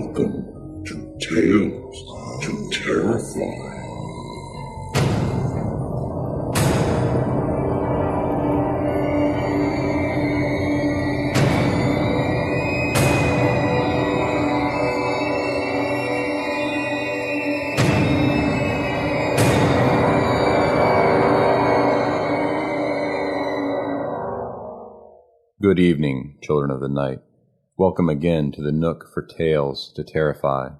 Welcome to Tales to Terrify. Good evening, children of the night. Welcome again to the Nook for Tales to Terrify.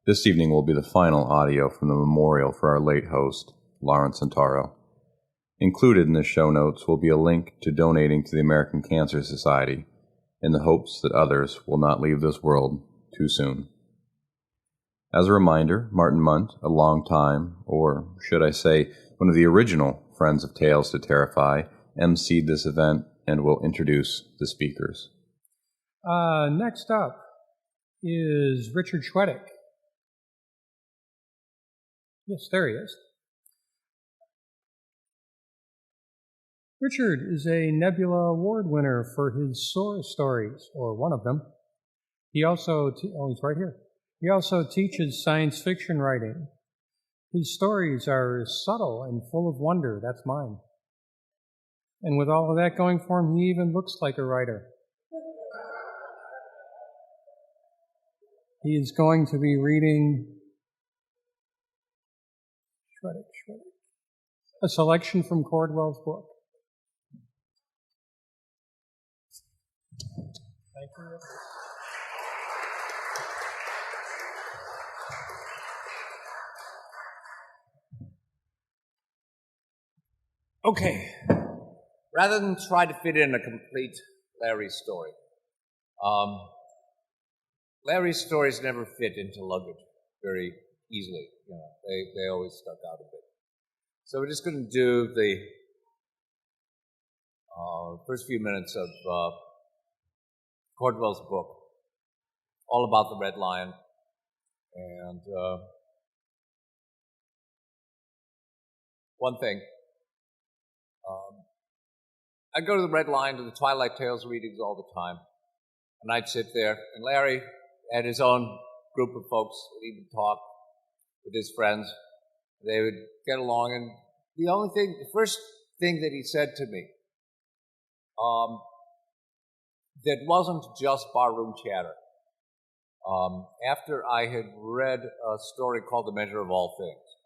This evening will be the final audio from the memorial for our late host, Lawrence Santoro. Included in the show notes will be a link to donating to the American Cancer Society, in the hopes that others will not leave this world too soon. As a reminder, Martin Munt, a long-time, or should I say, one of the original friends of Tales to Terrify, emceed this event and will introduce the speakers. Next up is Richard Chwedyk. Yes, there he is. Richard is a Nebula Award winner for his Soar stories, or one of them. He also, he's right here. He also teaches science fiction writing. His stories are subtle and full of wonder. That's mine. And with all of that going for him, he even looks like a writer. He is going to be reading Chwedyk, a selection from Cordwell's book. Thank you. Okay. Rather than try to fit in a complete Larry story, Larry's stories never fit into luggage very easily. You know, they always stuck out a bit. So we're just going to do the first few minutes of Cordwell's book, all about the Red Lion, and one thing. I go to the Red Lion, to the Twilight Tales readings all the time, and I'd sit there, and Larry had his own group of folks that he would talk with his friends. They would get along, and the first thing that he said to me, that wasn't just barroom chatter. After I had read a story called The Measure of All Things,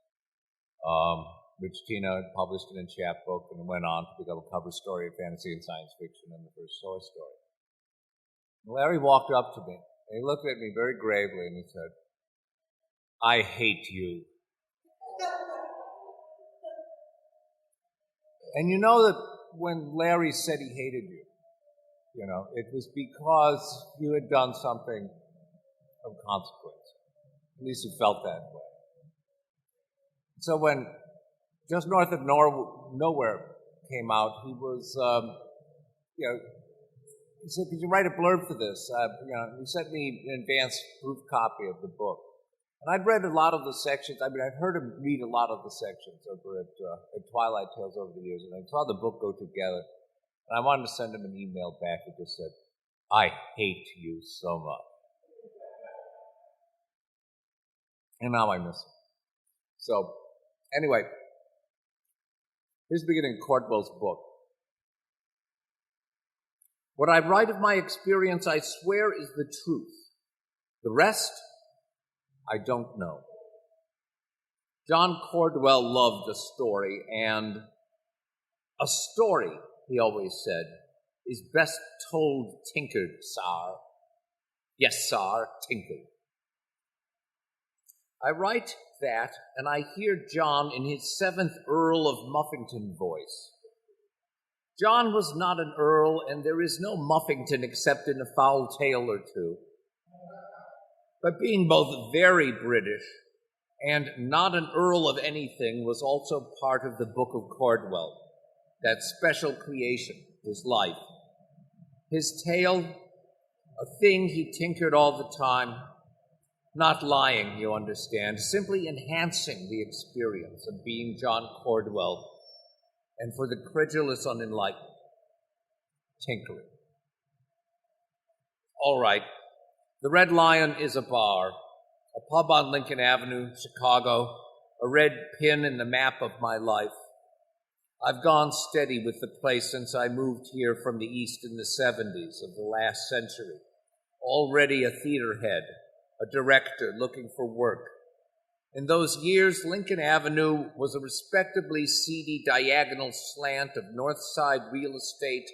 which Tina had published in a chapbook and went on to become a cover story of fantasy and science fiction and the first Soar story. And Larry walked up to me, and he looked at me very gravely, and he said, "I hate you." And you know that when Larry said he hated you, you know, it was because you had done something of consequence. At least you felt that way. So when Just North of Nowhere came out, he was, he said, "Could you write a blurb for this?" He sent me an advanced proof copy of the book. And I'd read a lot of the sections. I mean, I'd heard him read a lot of the sections over at Twilight Tales over the years, and I saw the book go together. And I wanted to send him an email back that just said, "I hate you so much." And now I miss him. So, anyway, here's the beginning of Cordwell's book. "What I write of my experience, I swear, is the truth. The rest, I don't know." John Cordwell loved a story, and a story, he always said, is best told tinkered, sar. Yes, sar, tinkered. I write that, and I hear John in his 7th Earl of Muffington voice. John was not an earl, and there is no Muffington except in a foul tale or two. But being both very British and not an earl of anything was also part of the Book of Cordwell, that special creation, his life. His tale, a thing he tinkered all the time, not lying, you understand, simply enhancing the experience of being John Cordwell, and for the credulous unenlightened, tinkering. All right, The Red Lion is a bar, a pub on Lincoln Avenue, Chicago, a red pin in the map of my life. I've gone steady with the place since I moved here from the East in the 70s of the last century. Already a theater head, a director looking for work. In those years, Lincoln Avenue was a respectably seedy diagonal slant of North Side real estate,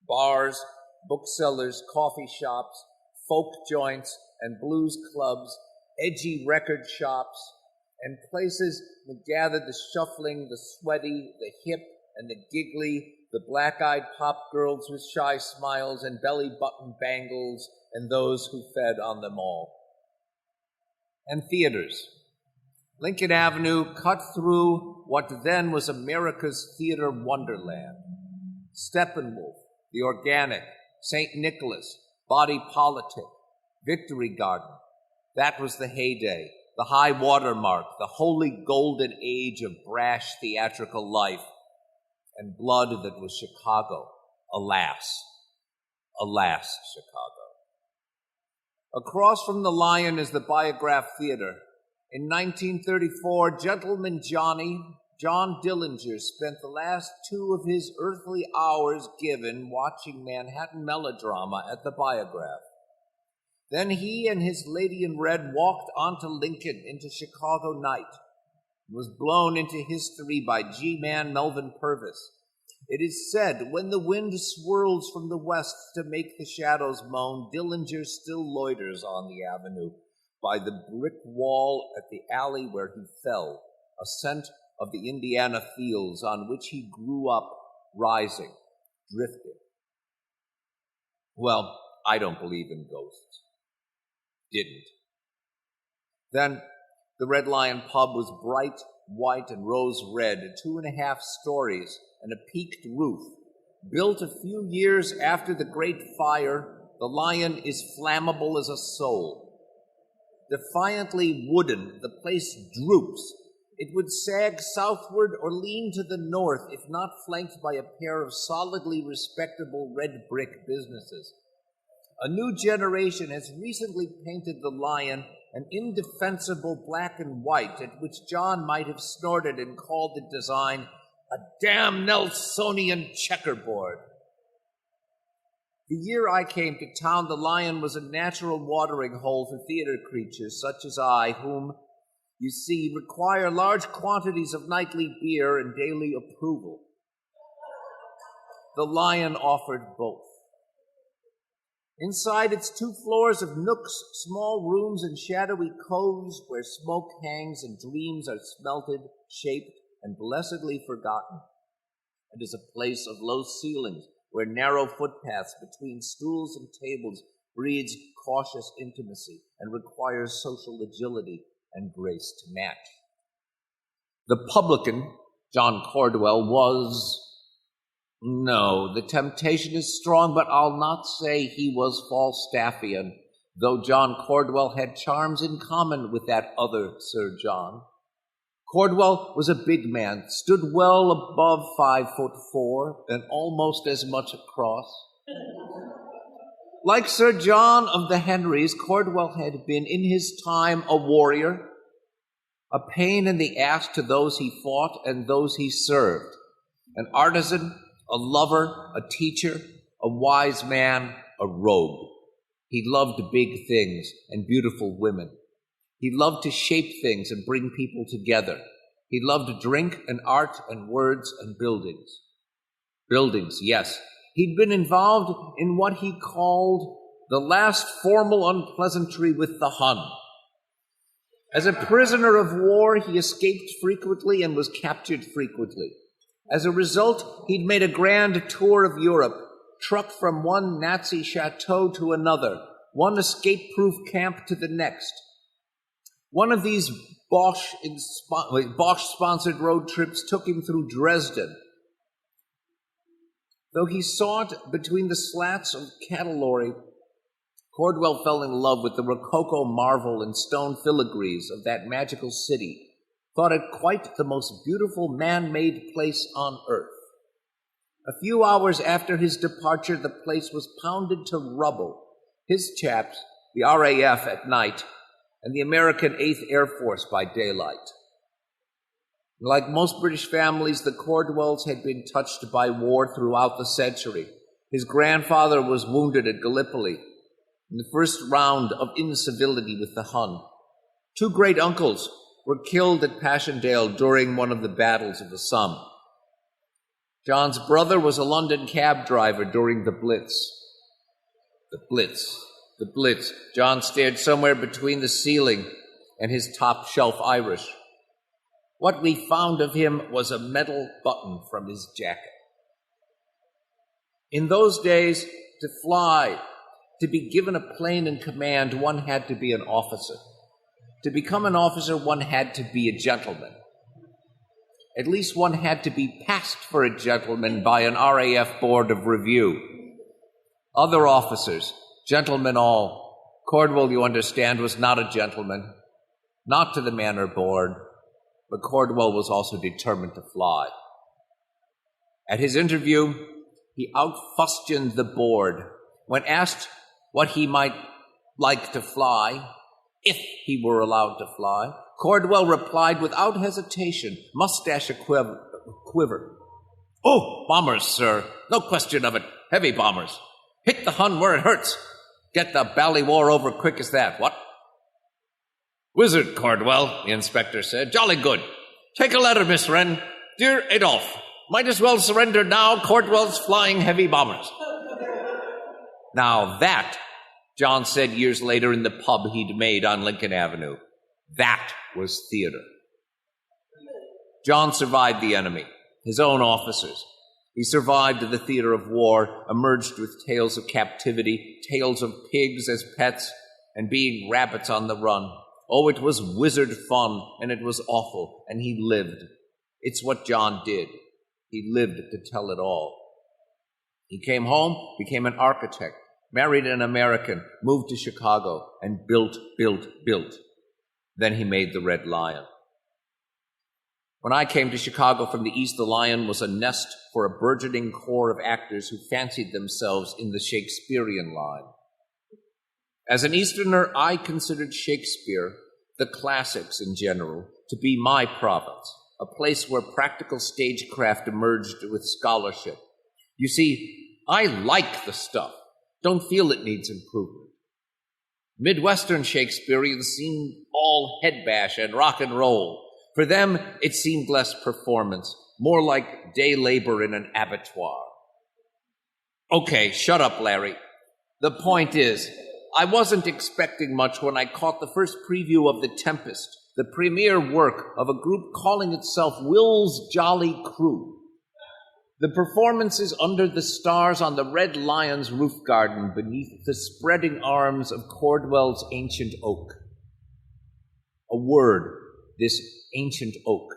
bars, booksellers, coffee shops, folk joints, and blues clubs, edgy record shops, and places that gathered the shuffling, the sweaty, the hip, and the giggly, the black-eyed pop girls with shy smiles and belly-button bangles, and those who fed on them all. And theaters. Lincoln Avenue cut through what then was America's theater wonderland. Steppenwolf, The Organic, St. Nicholas, Body Politic, Victory Garden. That was the heyday, the high watermark, the holy golden age of brash theatrical life and blood that was Chicago. Alas, alas, Chicago. Across from the Lion is the Biograph Theater. In 1934, Gentleman John Dillinger, spent the last 2 of his earthly hours given watching Manhattan melodrama at the Biograph. Then he and his lady in red walked onto Lincoln into Chicago night and was blown into history by G-Man Melvin Purvis. It is said, when the wind swirls from the west to make the shadows moan, Dillinger still loiters on the avenue by the brick wall at the alley where he fell, a scent of the Indiana fields on which he grew up, rising, drifting. Well, I don't believe in ghosts. Didn't. Then the Red Lion pub was bright white and rose red, 2.5 stories and a peaked roof. Built a few years after the Great Fire, the Lion is flammable as a soul. Defiantly wooden, the place droops. It would sag southward or lean to the north if not flanked by a pair of solidly respectable red brick businesses. A new generation has recently painted the Lion an indefensible black and white, at which John might have snorted and called the design a damn Nelsonian checkerboard. The year I came to town, the Lion was a natural watering hole for theater creatures such as I, whom, you see, require large quantities of nightly beer and daily approval. The Lion offered both. Inside its 2 floors of nooks, small rooms, and shadowy coves where smoke hangs and dreams are smelted, shaped, and blessedly forgotten. It is a place of low ceilings where narrow footpaths between stools and tables breeds cautious intimacy and requires social agility and grace to match. The publican, John Cordwell, no, the temptation is strong, but I'll not say he was Falstaffian, though John Cordwell had charms in common with that other Sir John. Cordwell was a big man, stood well above 5'4", and almost as much across. Like Sir John of the Henrys, Cordwell had been in his time a warrior, a pain in the ass to those he fought and those he served, an artisan, a lover, a teacher, a wise man, a rogue. He loved big things and beautiful women. He loved to shape things and bring people together. He loved drink and art and words and buildings. Buildings, yes. He'd been involved in what he called the last formal unpleasantry with the Hun. As a prisoner of war, he escaped frequently and was captured frequently. As a result, he'd made a grand tour of Europe, trucked from one Nazi chateau to another, one escape-proof camp to the next. One of these Bosch-sponsored road trips took him through Dresden. Though he sought between the slats of Catalori, Cordwell fell in love with the Rococo marvel and stone filigrees of that magical city, thought it quite the most beautiful man-made place on earth. A few hours after his departure, the place was pounded to rubble. His chaps, the RAF at night, and the American 8th Air Force by daylight. Like most British families, the Cordwells had been touched by war throughout the century. His grandfather was wounded at Gallipoli in the first round of incivility with the Hun. 2 great-uncles were killed at Passchendaele during one of the battles of the Somme. John's brother was a London cab driver during the Blitz. The Blitz. John stared somewhere between the ceiling and his top-shelf Irish. What we found of him was a metal button from his jacket. In those days, to fly, to be given a plane in command, one had to be an officer. To become an officer, one had to be a gentleman. At least one had to be passed for a gentleman by an RAF board of review. Other officers, gentlemen all. Cordwell, you understand, was not a gentleman, not to the manor board, but Cordwell was also determined to fly. At his interview, he outfustianed the board. When asked what he might like to fly, if he were allowed to fly, Cordwell replied without hesitation, mustache a quiver. "Oh, bombers, sir. No question of it. Heavy bombers. Hit the Hun where it hurts. Get the bally war over quick as that. What?" "Wizard, Cordwell," the inspector said. "Jolly good. Take a letter, Miss Wren. Dear Adolphe, might as well surrender now. Cordwell's flying heavy bombers." Now that, John said years later in the pub he'd made on Lincoln Avenue, that was theater. John survived the enemy, his own officers. He survived the theater of war, emerged with tales of captivity, tales of pigs as pets, and being rabbits on the run. Oh, it was wizard fun, and it was awful, and he lived. It's what John did. He lived to tell it all. He came home, became an architect, married an American, moved to Chicago, and built. Then he made the Red Lion. When I came to Chicago from the East, the Lion was a nest for a burgeoning corps of actors who fancied themselves in the Shakespearean line. As an Easterner, I considered Shakespeare, the classics in general, to be my province, a place where practical stagecraft emerged with scholarship. You see, I like the stuff, don't feel it needs improvement. Midwestern Shakespeareans seemed all head bash and rock and roll. For them, it seemed less performance, more like day labor in an abattoir. Okay, shut up, Larry. The point is, I wasn't expecting much when I caught the first preview of The Tempest, the premiere work of a group calling itself Will's Jolly Crew. The performances under the stars on the Red Lion's roof garden beneath the spreading arms of Cordwell's ancient oak. A word, this ancient oak.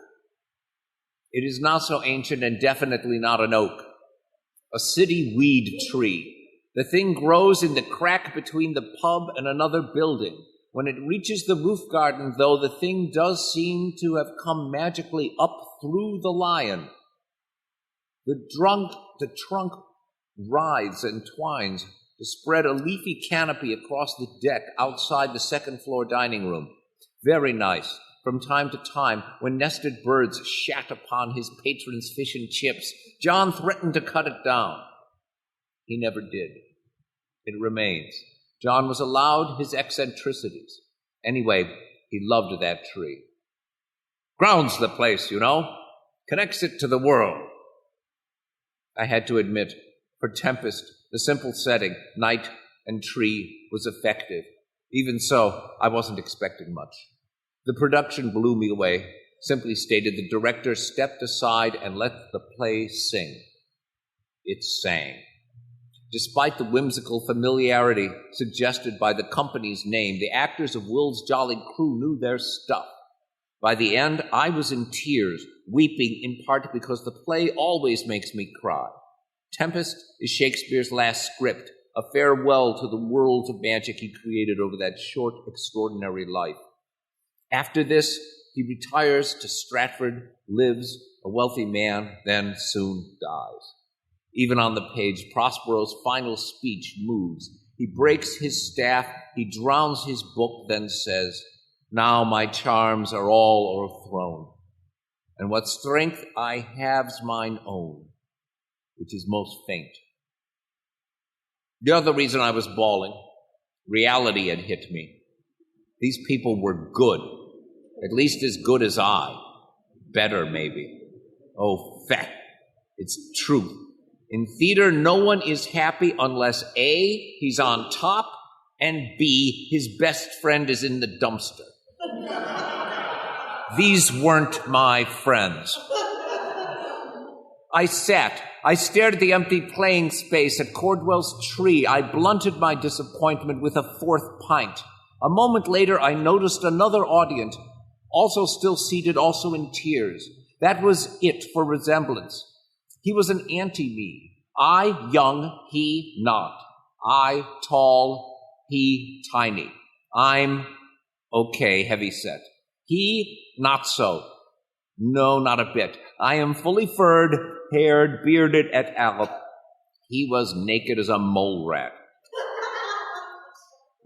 It is not so ancient and definitely not an oak. A city weed tree. The thing grows in the crack between the pub and another building. When it reaches the roof garden, though, the thing does seem to have come magically up through the lion. The trunk writhes and twines to spread a leafy canopy across the deck outside the second-floor dining room. Very nice. From time to time, when nested birds shat upon his patron's fish and chips, John threatened to cut it down. He never did. It remains. John was allowed his eccentricities. Anyway, he loved that tree. Grounds the place, you know. Connects it to the world. I had to admit, for Tempest, the simple setting, night and tree, was effective. Even so, I wasn't expecting much. The production blew me away. Simply stated, the director stepped aside and let the play sing. It sang. Despite the whimsical familiarity suggested by the company's name, the actors of Will's Jolly Crew knew their stuff. By the end, I was in tears, weeping in part because the play always makes me cry. Tempest is Shakespeare's last script, a farewell to the worlds of magic he created over that short, extraordinary life. After this, he retires to Stratford, lives, a wealthy man, then soon dies. Even on the page, Prospero's final speech moves. He breaks his staff, he drowns his book, then says, "Now my charms are all o'erthrown, and what strength I have's mine own, which is most faint." The other reason I was bawling, reality had hit me. These people were good, at least as good as I. Better, maybe. Oh, feck, it's truth. In theater, no one is happy unless A, he's on top, and B, his best friend is in the dumpster. These weren't my friends. I stared at the empty playing space at Cordwell's tree. I blunted my disappointment with a fourth pint. A moment later, I noticed another audience, also still seated, also in tears. That was it for resemblance. He was an anti-me. I young, he not. I tall, he tiny. I'm okay, heavy-set. He not so. No, not a bit. I am fully furred, haired, bearded et al. He was naked as a mole rat.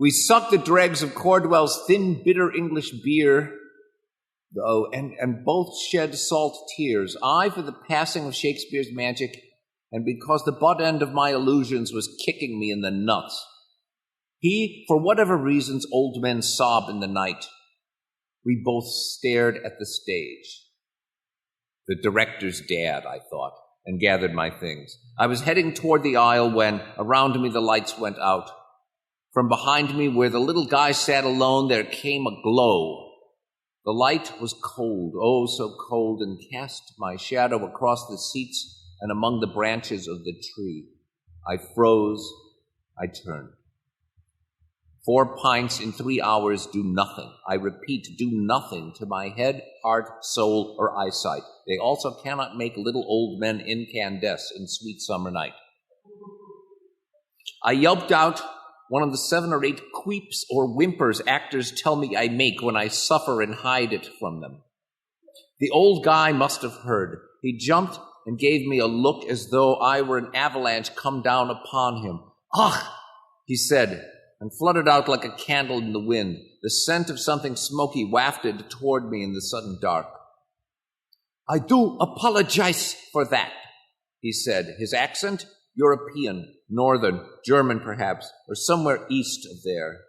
We sucked the dregs of Cordwell's thin, bitter English beer, and both shed salt tears. I for the passing of Shakespeare's magic, and because the butt end of my illusions was kicking me in the nuts. He, for whatever reasons old men sob in the night. We both stared at the stage. The director's dad, I thought, and gathered my things. I was heading toward the aisle when, around me, the lights went out. From behind me, where the little guy sat alone, there came a glow. The light was cold, oh, so cold, and cast my shadow across the seats and among the branches of the tree. I froze. I turned. 4 pints in 3 hours do nothing. I repeat, do nothing to my head, heart, soul, or eyesight. They also cannot make little old men incandesce in sweet summer night. I yelped out one of the 7 or 8 queeps or whimpers actors tell me I make when I suffer and hide it from them. The old guy must have heard. He jumped and gave me a look as though I were an avalanche come down upon him. "Ach," he said, and fluttered out like a candle in the wind. The scent of something smoky wafted toward me in the sudden dark. "I do apologize for that," he said. His accent, European, Northern, German perhaps, or somewhere east of there.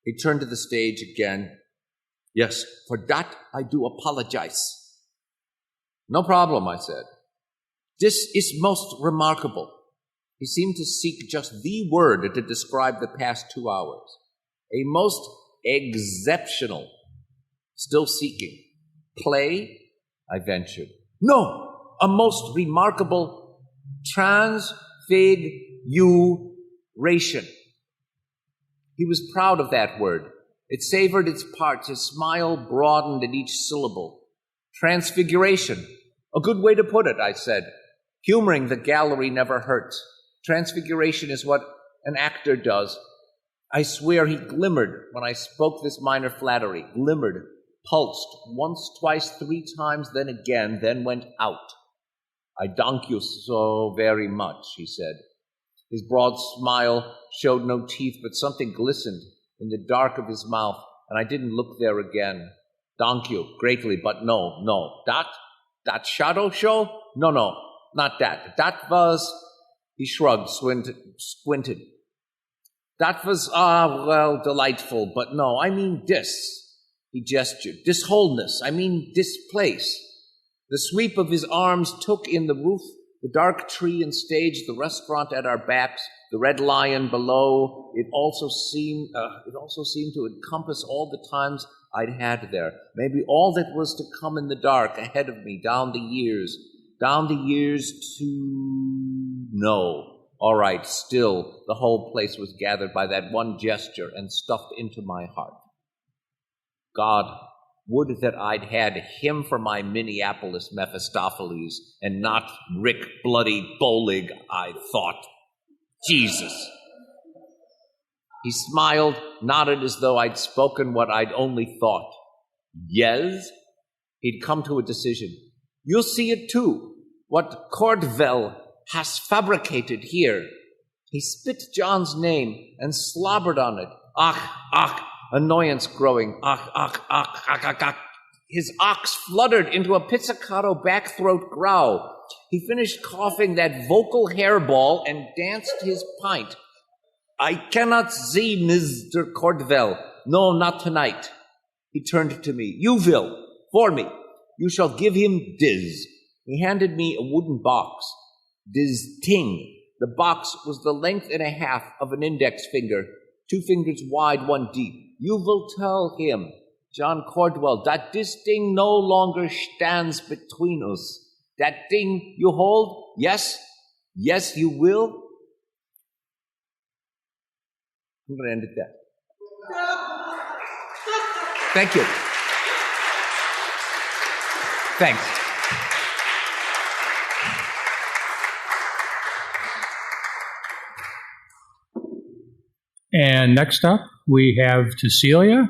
He turned to the stage again. "Yes, for that I do apologize." "No problem," I said. "This is most remarkable." He seemed to seek just the word to describe the past 2 hours. A most exceptional. Still seeking. Play? I ventured. "No, a most remarkable transfiguration." He was proud of that word. It savored its parts. His smile broadened at each syllable. Transfiguration. A good way to put it, I said. Humoring the gallery never hurts. Transfiguration is what an actor does. I swear he glimmered when I spoke this minor flattery. Glimmered, pulsed, once, twice, 3 times, then again, then went out. "I thank you so very much," he said. His broad smile showed no teeth, but something glistened in the dark of his mouth, and I didn't look there again. "Thank you, greatly, but no. That shadow show? No, not that. That was..." He shrugged, squinted. "That was, delightful, but no, I mean this." He gestured. "This wholeness, I mean this place." The sweep of his arms took in the roof, the dark tree and stage, the restaurant at our backs, the Red Lion below. It also seemed to encompass all the times I'd had there, maybe all that was to come in the dark ahead of me, down the years to... No. All right, still, the whole place was gathered by that one gesture and stuffed into my heart. God, would that I'd had him for my Minneapolis Mephistopheles and not Rick Bloody Bolig, I thought. Jesus. He smiled, nodded as though I'd spoken what I'd only thought. Yes? He'd come to a decision. "You'll see it too, what Cordwell has fabricated here." He spit John's name and slobbered on it. Ach, annoyance growing. Ach. His ox fluttered into a pizzicato backthroat growl. He finished coughing that vocal hairball and danced his pint. I cannot see Mr. Cordwell. No, not tonight. He turned to me. You will, for me. You shall give him dis. He handed me a wooden box. Dis ting. The box was the length and a half of an index finger, 2 fingers wide, 1 deep. You will tell him, John Cordwell, that this thing no longer stands between us. That thing you hold, yes, you will. I'm going to end it there. Thank you. Thanks. And next up, we have Tycelia.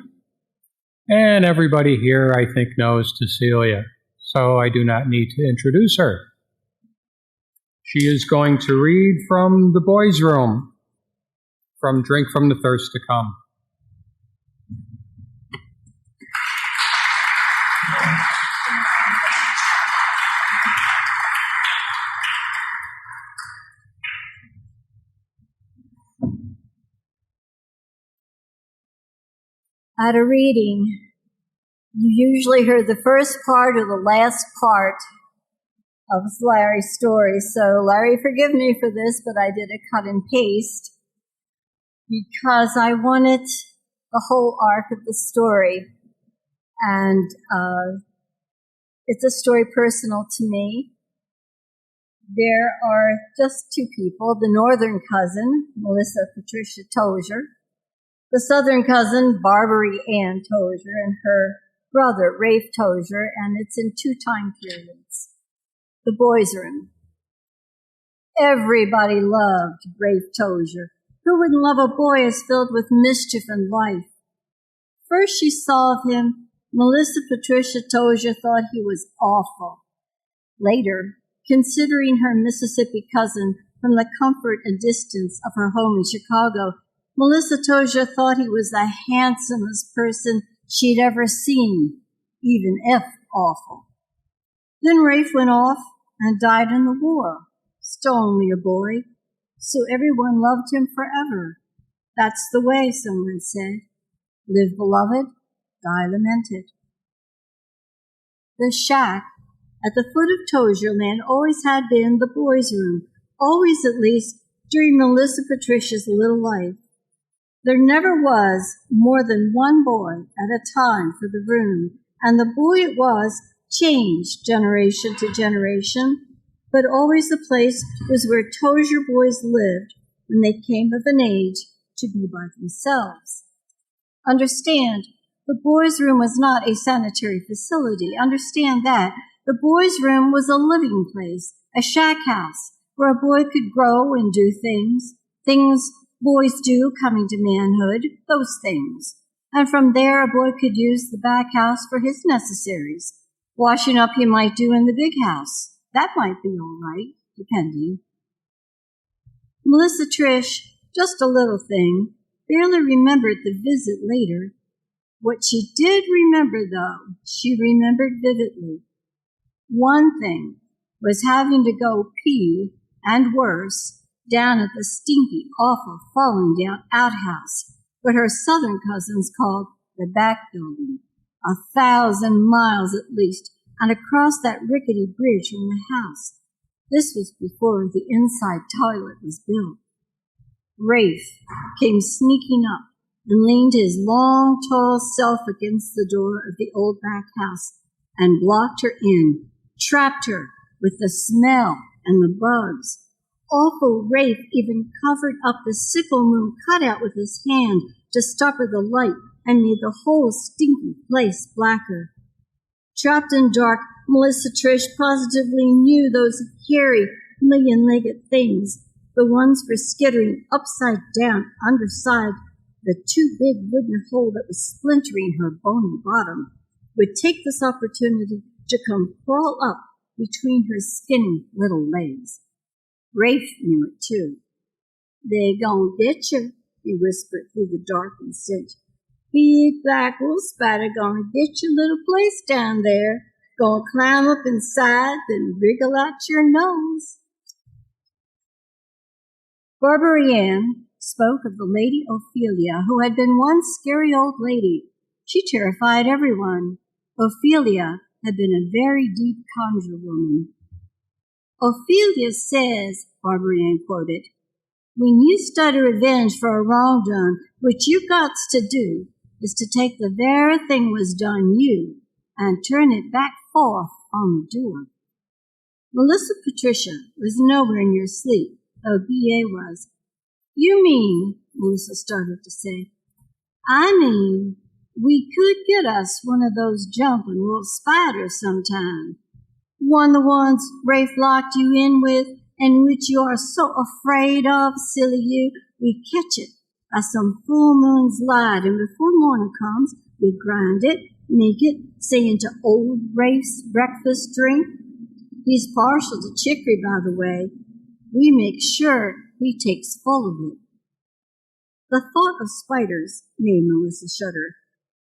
And everybody here, I think, knows Tycelia, so I do not need to introduce her. She is going to read from the boys' room, from Drink from the Thirst to Come. At a reading, you usually heard the first part or the last part of Larry's story. So, Larry, forgive me for this, but I did a cut and paste because I wanted the whole arc of the story. And it's a story personal to me. There are just 2 people, the northern cousin, Melissa Patricia Tozier, the southern cousin, Barbary Ann Tozier, and her brother, Rafe Tozier, and it's in 2 time periods. The boys' room. Everybody loved Rafe Tozier. Who wouldn't love a boy as filled with mischief and life? First she saw of him, Melissa Patricia Tozier thought he was awful. Later, considering her Mississippi cousin from the comfort and distance of her home in Chicago, Melissa Tozier thought he was the handsomest person she'd ever seen, even if awful. Then Rafe went off and died in the war, still only a boy, so everyone loved him forever. That's the way, someone said. Live beloved, die lamented. The shack at the foot of Tozier Land always had been the boys' room, always at least during Melissa Patricia's little life. There never was more than 1 boy at a time for the room, and the boy it was changed generation to generation, but always the place was where Tozier boys lived when they came of an age to be by themselves. Understand, the boys' room was not a sanitary facility. Understand that. The boys' room was a living place, a shack house, where a boy could grow and do things boys do coming to manhood, those things. And from there, a boy could use the back house for his necessaries. Washing up he might do in the big house. That might be all right, depending. Melissa Trish, just a little thing, barely remembered the visit later. What she did remember, though, she remembered vividly. One thing was having to go pee, and worse, down at the stinky, awful, falling down outhouse, what her southern cousins called the back building, 1,000 miles at least, and across that rickety bridge from the house. This was before the inside toilet was built. Rafe came sneaking up and leaned his long, tall self against the door of the old back house and blocked her in, trapped her with the smell and the bugs. Awful Rafe even covered up the sickle moon cutout with his hand to stopper the light and made the whole stinky place blacker. Trapped in dark, Melissa Trish positively knew those hairy, million-legged things, the ones for skittering upside down underside the too big wooden hole that was splintering her bony bottom, would take this opportunity to come crawl up between her skinny little legs. Rafe knew it too. They gon' get you, he whispered through the darkened stench. Big black wolf spider gonna get your little place down there. Gonna climb up inside, then wriggle out your nose. Barbary Ann spoke of the Lady Ophelia, who had been one scary old lady. She terrified everyone. Ophelia had been a very deep conjure woman. Ophelia says, Barbary Ann quoted, when you study revenge for a wrong done, what you gots to do is to take the very thing was done you and turn it back forth on the doer. Melissa Patricia was nowhere near sleep, though B.A. was. You mean, Melissa started to say, I mean, we could get us one of those jumping wolf spiders sometime. One the ones Rafe locked you in with and which you are so afraid of, silly you. We catch it by some full moon's light, and before morning comes, we grind it, make it, say into old Rafe's breakfast drink. He's partial to chicory, by the way. We make sure he takes full of it. The thought of spiders made Melissa shudder.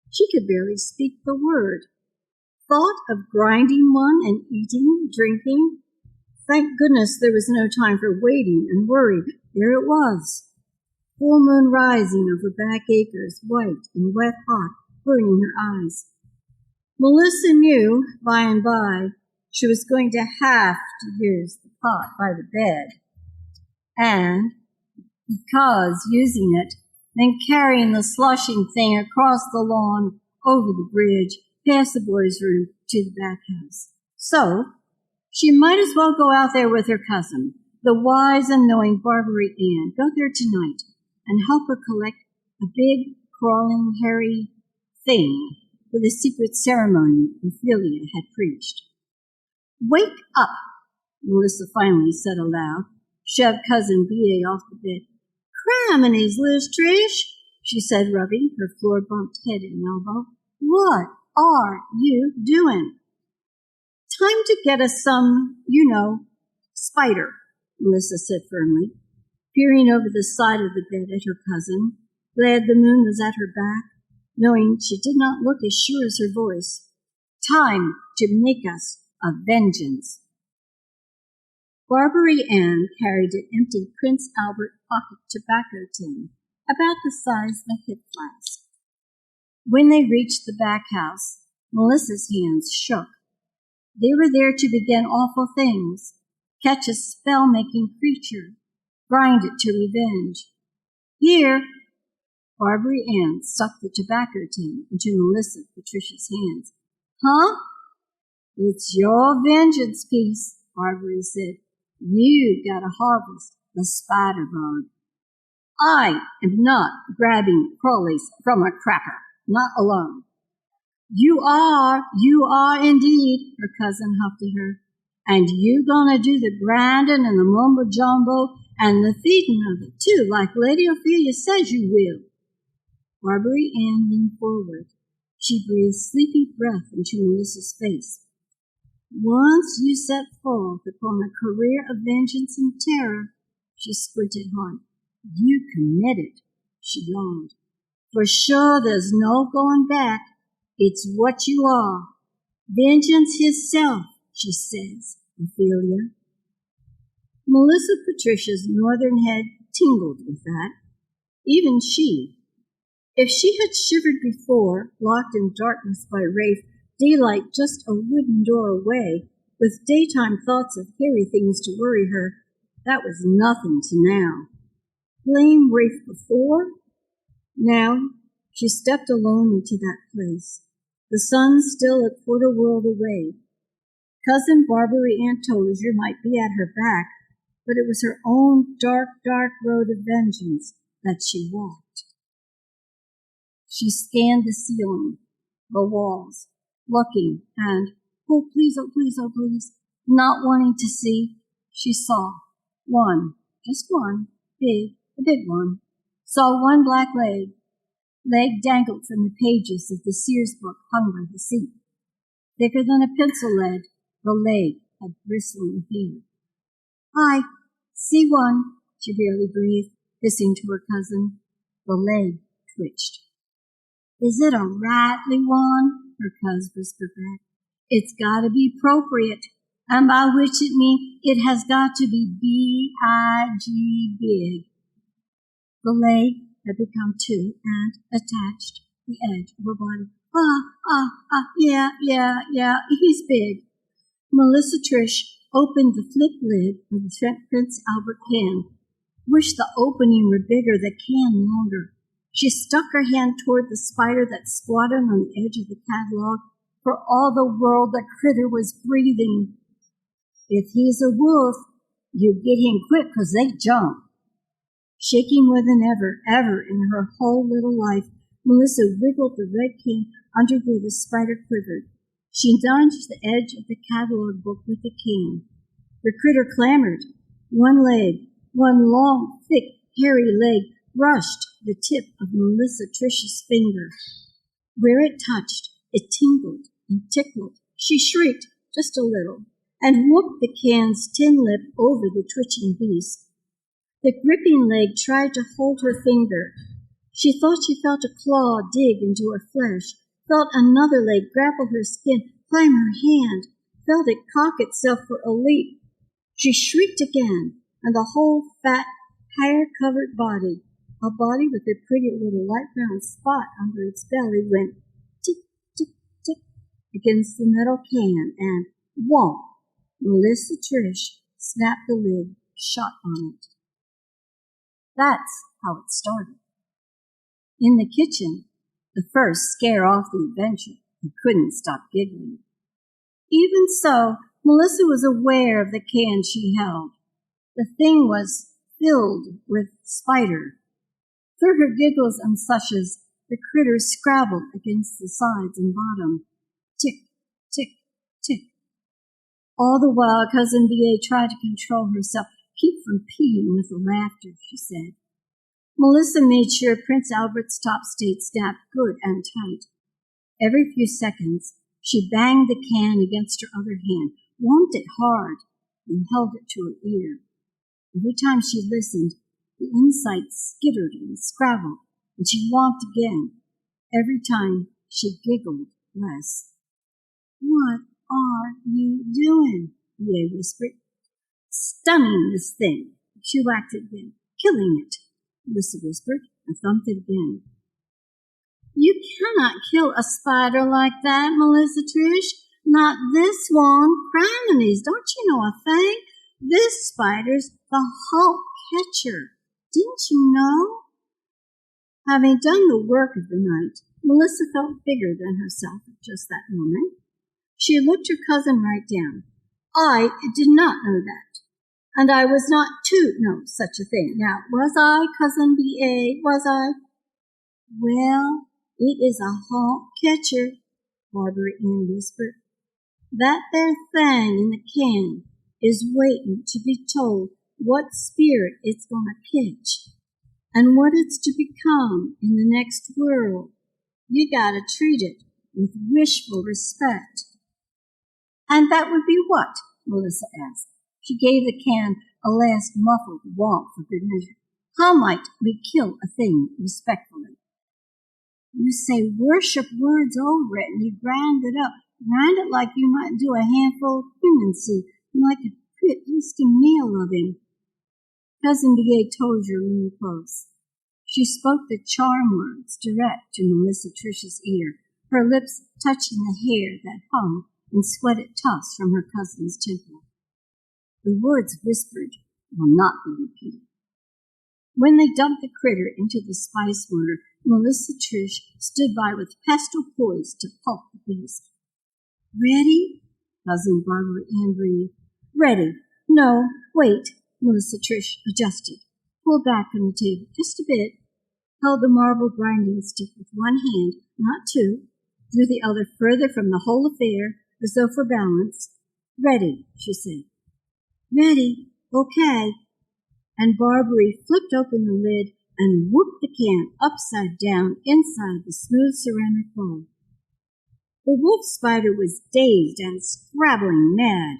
She could barely speak the word. Thought of grinding one and eating, drinking. Thank goodness there was no time for waiting and worry. There it was. Full moon rising over back acres, white and wet hot, burning her eyes. Melissa knew, by and by, she was going to have to use the pot by the bed. And because using it meant carrying the slushing thing across the lawn, over the bridge, past the boys' room, to the back house. So, she might as well go out there with her cousin, the wise and knowing Barbary Ann. Go there tonight and help her collect a big, crawling, hairy thing for the secret ceremony Ophelia had preached. Wake up, Melissa finally said aloud, shoved Cousin B.A. off the bed. Criminies, Liz Trish, she said, rubbing her floor-bumped head and elbow. What are you doing? Time to get us some, spider, Melissa said firmly, peering over the side of the bed at her cousin, glad the moon was at her back, knowing she did not look as sure as her voice. Time to make us a vengeance. Barbary Ann carried an empty Prince Albert pocket tobacco tin, about the size of a hip flask. When they reached the back house, Melissa's hands shook. They were there to begin awful things, catch a spell-making creature, grind it to revenge. Here, Barbary Ann stuck the tobacco tin into Melissa Patricia's hands. Huh? It's your vengeance piece, Barbary said. You gotta harvest the spider bug. I am not grabbing crawlies from a cracker, not alone. You are indeed, her cousin huffed at her. And you gonna do the grinding and the mumbo-jumbo and the feeding of it, too, like Lady Ophelia says you will. Barbary Ann leaned forward. She breathed sleepy breath into Melissa's face. Once you set forth upon a career of vengeance and terror, she squinted hard. You committed, she yawned. For sure there's no going back. It's what you are. Vengeance himself, she says, Ophelia. Melissa Patricia's northern head tingled with that. Even she. If she had shivered before, locked in darkness by Rafe, daylight just a wooden door away, with daytime thoughts of hairy things to worry her, that was nothing to now. Blame Rafe before? Now, she stepped alone into that place, the sun still a quarter world away. Cousin Barbary Ann Tozier might be at her back, but it was her own dark, dark road of vengeance that she walked. She scanned the ceiling, the walls, looking, and, oh please, not wanting to see, she saw one, just one, a big one, saw one black leg dangled from the pages of the Sears book hung by the seat. Thicker than a pencil lead, the leg had bristling hair. I see one, she barely breathed. hissing to her cousin. The leg twitched. Is it a rightly one? Her cousin whispered back. It's got to be appropriate, and by which it means it has got to be B-I-G big. The leg had become two and attached the edge of her body. Yeah, he's big. Melissa Trish opened the flip lid of the Prince Albert can. Wished the opening were bigger, the can longer. She stuck her hand toward the spider that squatted on the edge of the catalog. For all the world, the critter was breathing. If he's a wolf, you get him quick, 'cause they jump. Shaking more than ever in her whole little life, Melissa wiggled the red can under where the spider quivered. She nudged the edge of the catalog book with the can. The critter clamored. One leg, one long, thick, hairy leg, brushed the tip of Melissa Trish's finger. Where it touched, it tingled and tickled. She shrieked just a little and whooped the can's tin lip over the twitching beast. The gripping leg tried to hold her finger. She thought she felt a claw dig into her flesh, felt another leg grapple her skin, climb her hand, felt it cock itself for a leap. She shrieked again, and the whole fat, hair-covered body, a body with a pretty little light brown spot under its belly, went tick, tick, tick against the metal can, and whomp! Melissa Trish snapped the lid shut on it. That's how it started. In the kitchen, the first scare off the adventure, he couldn't stop giggling. Even so, Melissa was aware of the can she held. The thing was filled with spider. Through her giggles and sushes, the critter scrabbled against the sides and bottom. Tick, tick, tick. All the while, Cousin B.A. tried to control herself, keep from peeing with the laughter, she said. Melissa made sure Prince Albert's top stayed snapped good and tight. Every few seconds, she banged the can against her other hand, warmed it hard, and held it to her ear. Every time she listened, the inside skittered and scrabbled, and she womped again. Every time, she giggled less. What are you doing? B.A. whispered. Stunning this thing. She whacked it again. Killing it, Melissa whispered, and thumped it again. You cannot kill a spider like that, Melissa Trish. Not this one. Criminies, don't you know a thing? This spider's the Hulk catcher. Didn't you know? Having done the work of the night, Melissa felt bigger than herself at just that moment. She looked her cousin right down. I did not know that. And I was not to know such a thing. Now, was I, Cousin B.A., was I? Well, it is a Hulk catcher, Barbara Ann whispered. That there thing in the can is waiting to be told what spirit it's going to catch and what it's to become in the next world. You got to treat it with wishful respect. And that would be what? Melissa asked. She gave the can a last muffled womp for good measure. How might we kill a thing respectfully? You say worship words over it, and you grind it up. Grind it like you might do a handful of cumin seed, like a pretty tasty meal of him. Cousin B.A. Tozier leaned close. She spoke the charm words direct to Melissa Trish's ear, her lips touching the hair that hung and sweated tufts from her cousin's temple. The words whispered will not be repeated. When they dumped the critter into the spice mortar, Melissa Trish stood by with pestle poised to pulp the beast. Ready? Cousin Barbara Ann breathed. Ready. No, wait. Melissa Trish adjusted, pulled back from the table just a bit, held the marble grinding stick with one hand, not two, drew the other further from the whole affair as though for balance. Ready, she said. Ready. Okay. And Barbary flipped open the lid and whooped the can upside down inside the smooth ceramic bowl. The wolf spider was dazed and scrabbling mad.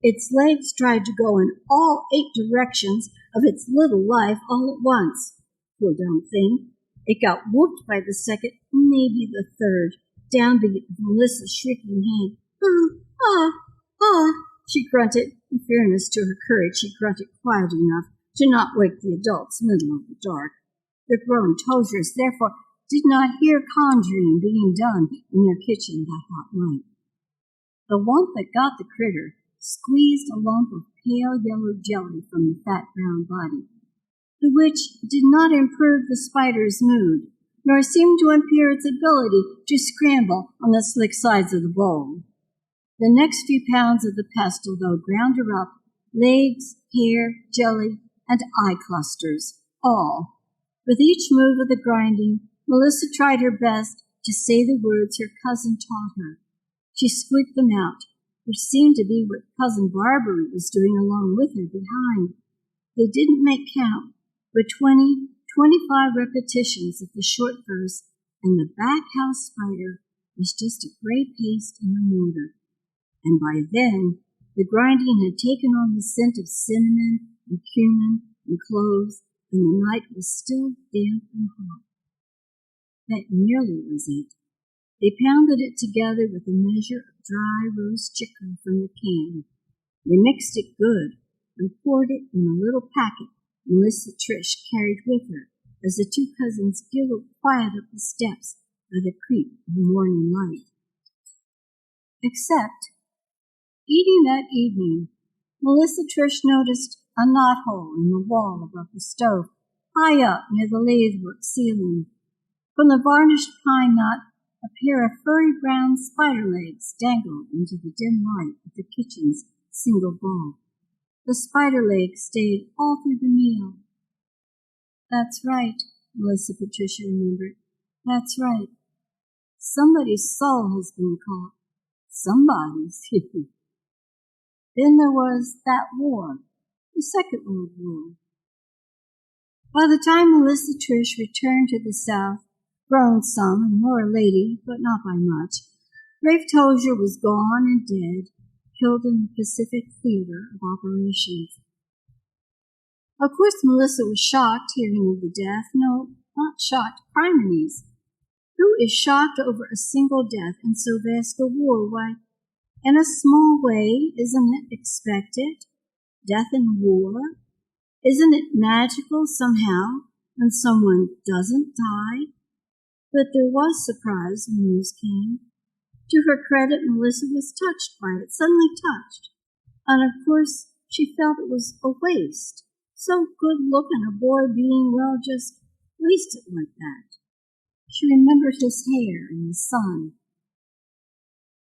Its legs tried to go in all 8 directions of its little life all at once. Poor dumb thing. It got whooped by the second, maybe the third, downbeat of Melissa's shrieking hand. She grunted. In fairness to her courage, she grunted quiet enough to not wake the adults middle of the dark. The grown Toziers, therefore, did not hear conjuring being done in their kitchen that hot night. The one that got the critter squeezed a lump of pale yellow jelly from the fat brown body, the which did not improve the spider's mood, nor seem to impair its ability to scramble on the slick sides of the bowl. The next few pounds of the pestle, though, ground her up, legs, hair, jelly, and eye clusters, all. With each move of the grinding, Melissa tried her best to say the words her cousin taught her. She squeaked them out, which seemed to be what Cousin Barbara was doing along with her behind. They didn't make count, but 25 repetitions of the short verse, and the back house spider was just a gray paste in the mortar. And by then, the grinding had taken on the scent of cinnamon and cumin and cloves, and the night was still damp and hot. That nearly was it. They pounded it together with a measure of dry roast chicken from the can. They mixed it good and poured it in a little packet Melissa Trish carried with her as the two cousins giggled quiet up the steps by the creek of the morning light. Except, eating that evening, Melissa Trish noticed a knothole in the wall above the stove, high up near the lathework ceiling. From the varnished pine knot, a pair of furry brown spider legs dangled into the dim light of the kitchen's single bulb. The spider legs stayed all through the meal. That's right, Melissa Patricia remembered. That's right. Somebody's soul has been caught. Somebody's. Then there was that war, the Second World War. By the time Melissa Trish returned to the South, grown some and more a lady, but not by much, Rafe Tozier was gone and dead, killed in the Pacific Theater of Operations. Of course, Melissa was shocked hearing of the death. No, not shocked, criminese. Who is shocked over a single death in so vast a war? Why, in a small way, isn't it expected? Death in war? Isn't it magical somehow when someone doesn't die? But there was surprise when news came. To her credit, Melissa was touched by it, suddenly touched. And of course, she felt it was a waste. So good-looking a boy being, well, just wasted like that. She remembered his hair in the sun.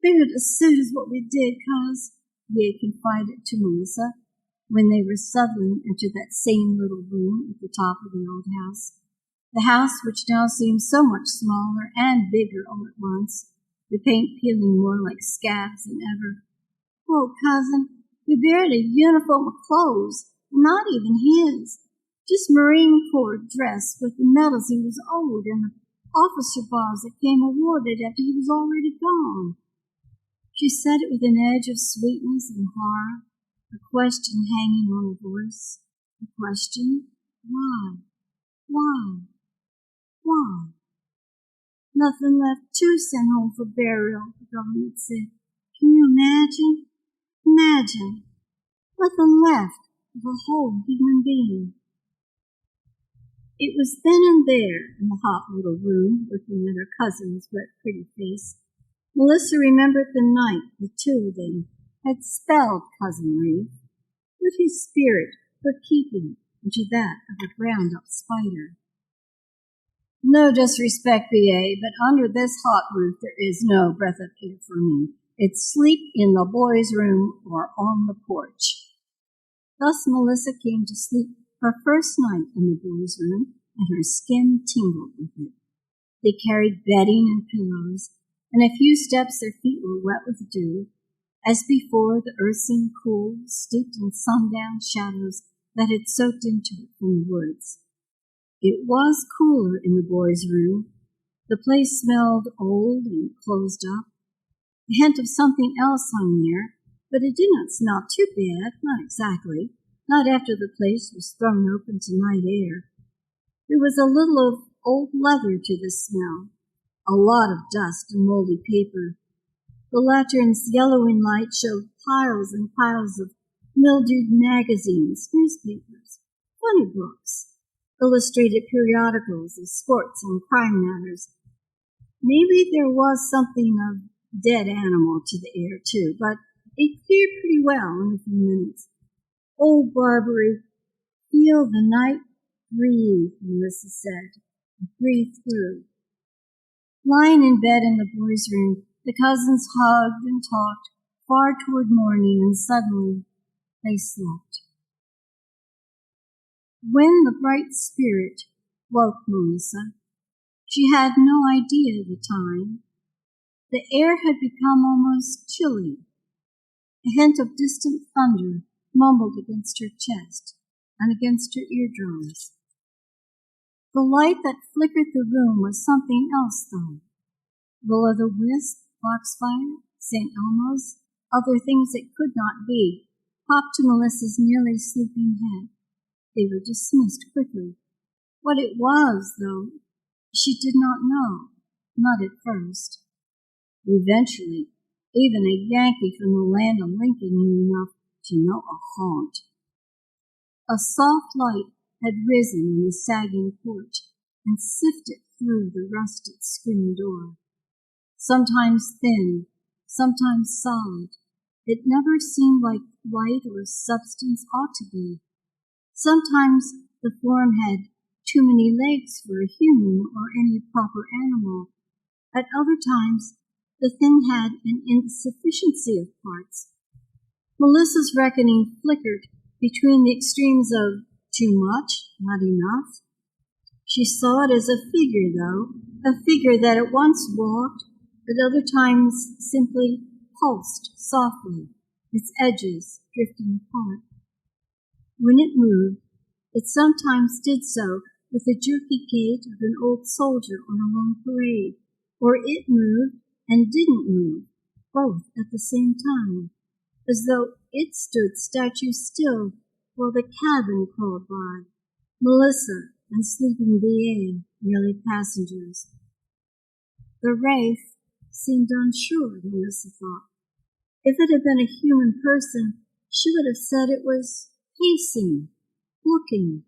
Figured as soon as what we did, cuz, Ye confided to Melissa when they were settling into that same little room at the top of the old house. The house which now seemed so much smaller and bigger all at once, the paint peeling more like scabs than ever. Oh, cousin, we buried a uniform of clothes, not even his, just Marine Corps dress with the medals he was owed and the officer bars that came awarded after he was already gone. She said it with an edge of sweetness and horror, a question hanging on her voice, the question, why? Why? Why? Nothing left to send home for burial, the government said. Can you imagine? Imagine. Nothing left of a whole human being. It was then and there, in the hot little room, looking at her cousin's wet, pretty face, Melissa remembered the night the two of them had spelled Cousin Rafe, with his spirit for keeping into that of a ground-up spider. No disrespect, B.A., but under this hot roof there is no breath of air for me. It's sleep in the boys' room or on the porch. Thus Melissa came to sleep her first night in the boys' room, and her skin tingled with it. They carried bedding and pillows, and a few steps their feet were wet with dew. As before, the earth seemed cool, steeped in sundown shadows that had soaked into it from the woods. It was cooler in the boys' room. The place smelled old and closed up. A hint of something else hung there, but it did not smell too bad, not exactly. not after the place was thrown open to night air. There was a little of old leather to the smell, a lot of dust and moldy paper. The lantern's yellowing light showed piles and piles of mildewed magazines, newspapers, funny books, illustrated periodicals of sports and crime matters. Maybe there was something of dead animal to the air, too, but it cleared pretty well in a few minutes. "Oh, Barbary, feel the night breathe," Melissa said. "Breathe through." Lying in bed in the boys' room, the cousins hugged and talked far toward morning, and suddenly they slept. When the bright spirit woke Melissa, she had no idea of the time. The air had become almost chilly. A hint of distant thunder mumbled against her chest and against her eardrums. The light that flickered the room was something else, though. Will-o'-the-wisp, Foxfire, St. Elmo's, other things it could not be, popped to Melissa's nearly sleeping head. They were dismissed quickly. What it was, though, she did not know, not at first. Eventually, even a Yankee from the land of Lincoln knew enough to know a haunt. A soft light had risen in the sagging porch and sifted through the rusted screen door. Sometimes thin, sometimes solid, it never seemed like light or substance ought to be. Sometimes the form had too many legs for a human or any proper animal. At other times, the thing had an insufficiency of parts. Melissa's reckoning flickered between the extremes of too much, not enough. She saw it as a figure, though, a figure that at once walked, at other times simply pulsed softly, its edges drifting apart. When it moved, it sometimes did so with the jerky gait of an old soldier on a long parade, or it moved and didn't move, both at the same time, as though it stood statue still while the cabin crawled by, Melissa and sleeping B.A. merely passengers. The wraith seemed unsure, Melissa thought. If it had been a human person, she would have said it was pacing, looking.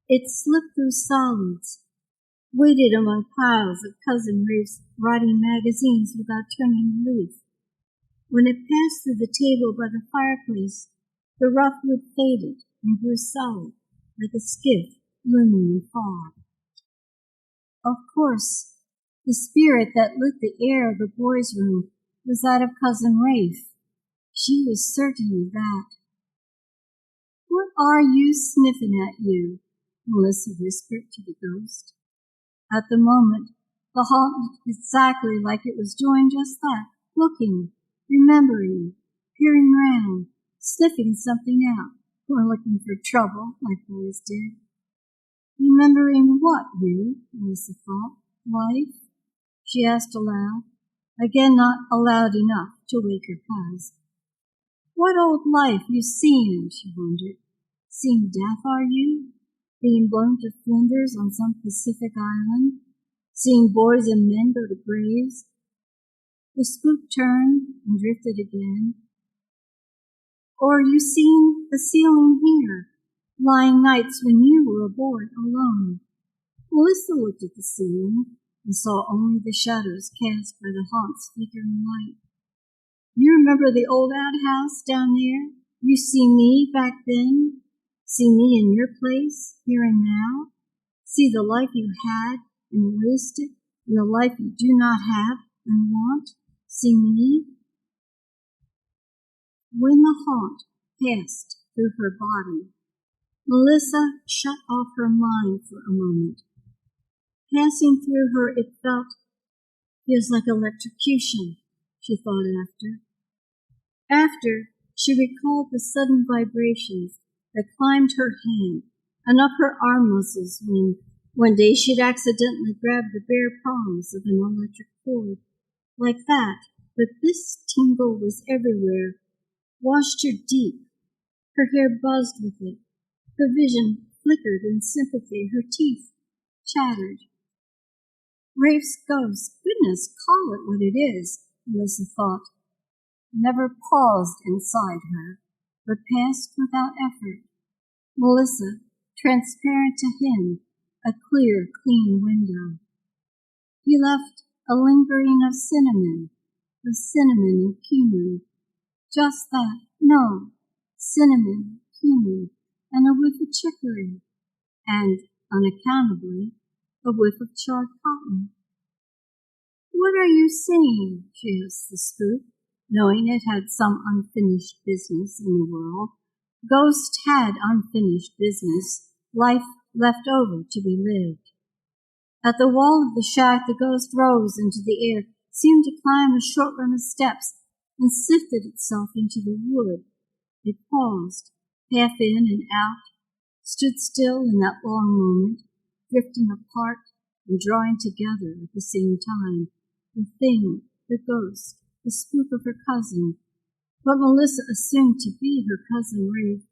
It slipped through solids, waited among piles of Cousin Rafe's rotting magazines without turning a leaf. When it passed through the table by the fireplace, the rough wood faded and grew solid, like a skiff looming in fog. Of course, the spirit that lit the air of the boys' room was that of Cousin Rafe. She was certainly that. "What are you sniffing at, you?" Melissa whispered to the ghost. At the moment, the haunt looked exactly like it was doing just that, looking, remembering, peering round, sniffing something out, or looking for trouble, like boys did. "Remembering what, you?" Melissa thought. "Life?" she asked aloud, again not aloud enough to wake her cuz. "What old life you seeing?" she wondered. "Seeing death, are you? Being blown to flinders on some Pacific island? Seeing boys and men go to graves?" The spook turned and drifted again. "Or you seeing the ceiling here, lying nights when you were a boy alone?" Melissa looked at the ceiling and saw only the shadows cast by the haunt's flickering light. "You remember the old outhouse down there? You see me back then? See me in your place, here and now? See the life you had and wasted, and the life you do not have and want? See me?" When the haunt passed through her body, Melissa shut off her mind for a moment. Passing through her, it feels like electrocution, she thought after. After, she recalled the sudden vibrations that climbed her hand and up her arm muscles when one day she'd accidentally grabbed the bare prongs of an electric cord. Like that, but this tingle was everywhere, washed her deep, Her hair buzzed with it. Her vision flickered in sympathy. Her teeth chattered. Rafe's ghost. Goodness, call it what it is, Melissa thought. Never paused inside her, but passed without effort. Melissa, transparent to him, a clear, clean window. He left a lingering of cinnamon and cumin. Just that, no, cinnamon, cumin, and a whiff of chicory, and, unaccountably, a whiff of charred cotton. What are you saying? She asked the spook, knowing it had some unfinished business in the world. Ghost had unfinished business, life left over to be lived. At the wall of the shack, the ghost rose into the air, seemed to climb a short run of steps, and sifted itself into the wood. It paused, half in and out, stood still in that long moment, drifting apart and drawing together at the same time. The thing, the ghost, the spook of her cousin, what Melissa assumed to be her cousin Rafe,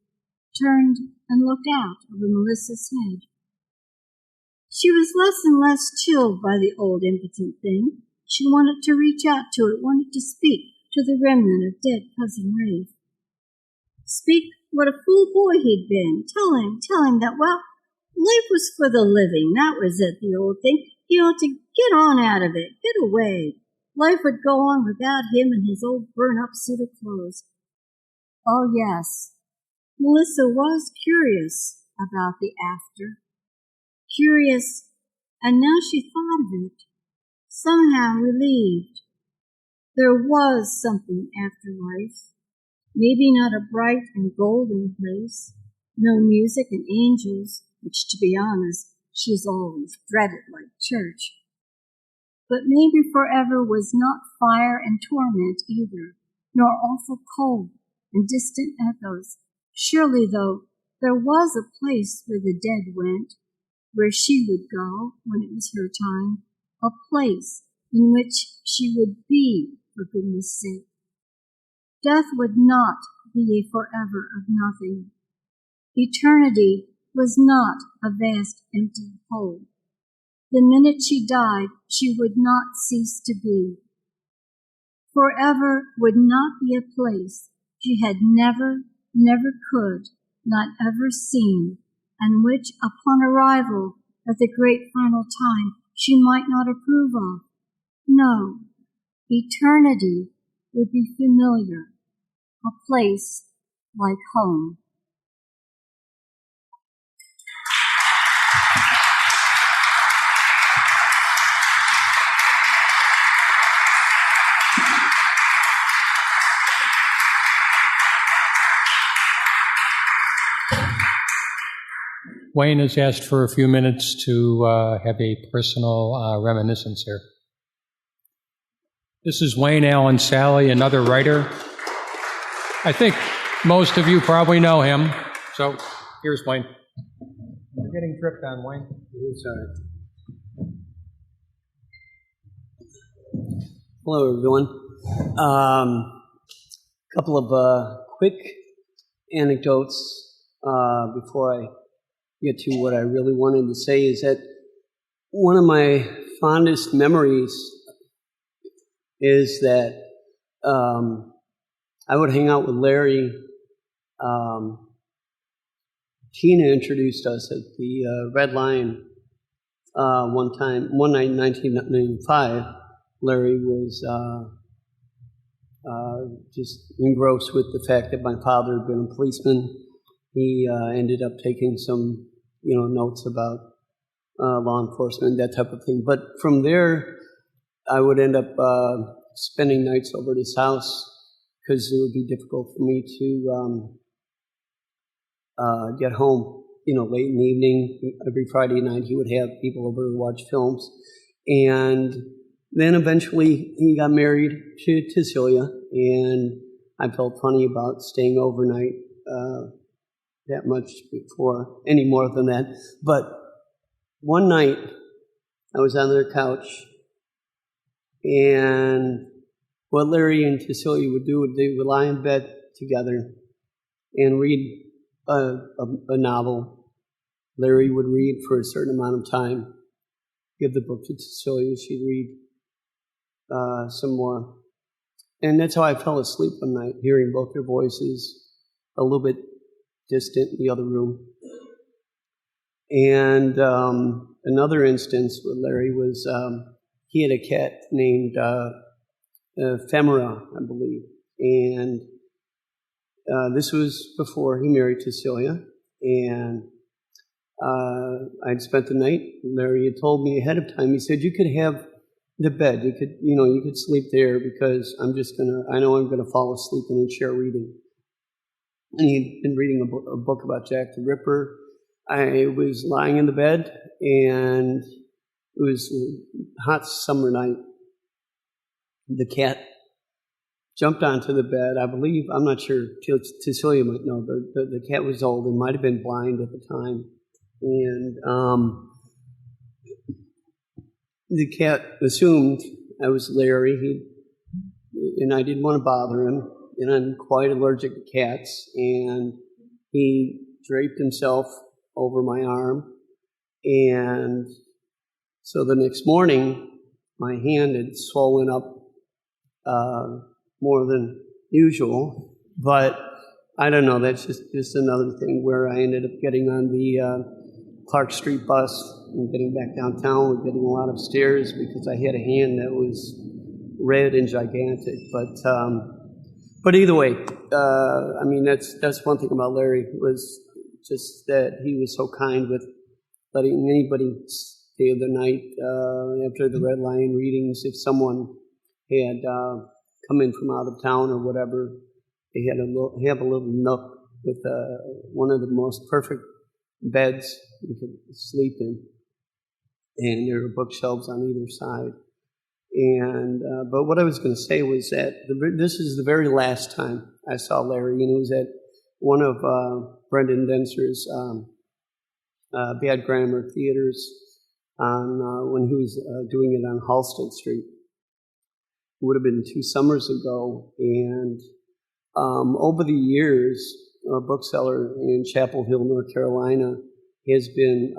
turned and looked out over Melissa's head. She was less and less chilled by the old impotent thing. She wanted to reach out to it, wanted to speak to the remnant of dead cousin Rafe. Speak what a fool boy he'd been. Tell him that, well, life was for the living. That was it, the old thing. He ought to get on out of it, get away. Life would go on without him and his old burn-up suit of clothes. Oh, yes, Melissa was curious about the after. Curious, and now she thought of it, somehow relieved. There was something after life. Maybe not a bright and golden place, no music and angels, which, to be honest, she's always dreaded like church. But maybe forever was not fire and torment either, nor awful cold and distant echoes. Surely, though, there was a place where the dead went, where she would go when it was her time, a place in which she would be, for goodness sake. Death would not be a forever of nothing. Eternity was not a vast empty hole. The minute she died, she would not cease to be. Forever would not be a place she had never could, not ever seen, and which, upon arrival at the great final time, she might not approve of. No, eternity would be familiar, a place like home. Wayne has asked for a few minutes to have a personal reminiscence here. This is Wayne Allen Sally, another writer. I think most of you probably know him. So here's Wayne. You're getting dripped on, Wayne. Hello, everyone. A couple of quick anecdotes before I get to what I really wanted to say is that one of my fondest memories is that I would hang out with Larry. Tina introduced us at the Red Lion one night in 1995. Larry was just engrossed with the fact that my father had been a policeman. He ended up taking some, notes about law enforcement, that type of thing. But from there, I would end up spending nights over at his house because it would be difficult for me to get home, late in the evening. Every Friday night, he would have people over to watch films. And then eventually, he got married to Tycelia, and I felt funny about staying overnight that much before, any more than that. But one night, I was on their couch, and what Larry and Tycelia would do, they would lie in bed together, and read a novel. Larry would read for a certain amount of time, give the book to Tycelia, she'd read some more. And that's how I fell asleep one night, hearing both their voices a little bit distant in the other room. And another instance with Larry was he had a cat named Ephemera, I believe. And this was before he married Tycelia. And I'd spent the night. Larry had told me ahead of time, he said, you could have the bed. You could sleep there because I know I'm gonna fall asleep in a chair reading. And he'd been reading a book about Jack the Ripper. I was lying in the bed, and it was a hot summer night. The cat jumped onto the bed. I believe, I'm not sure, Tycelia might know, the cat was old and might have been blind at the time. And the cat assumed I was Larry, and I didn't want to bother him, and I'm quite allergic to cats, and he draped himself over my arm, and so the next morning, my hand had swollen up more than usual, but I don't know, that's just another thing where I ended up getting on the Clark Street bus and getting back downtown and getting a lot of stairs because I had a hand that was red and gigantic. But either way, I mean, that's one thing about Larry, was just that he was so kind with letting anybody stay the night after the Red Lion readings. If someone had come in from out of town or whatever, they had have a little nook with one of the most perfect beds you could sleep in, and there were bookshelves on either side. And but what I was going to say was that this is the very last time I saw Larry, and it was at one of Brendan Denser's Bad Grammar theaters on when he was doing it on Halsted Street. It would have been 2 summers ago, and over the years, a bookseller in Chapel Hill, North Carolina, has been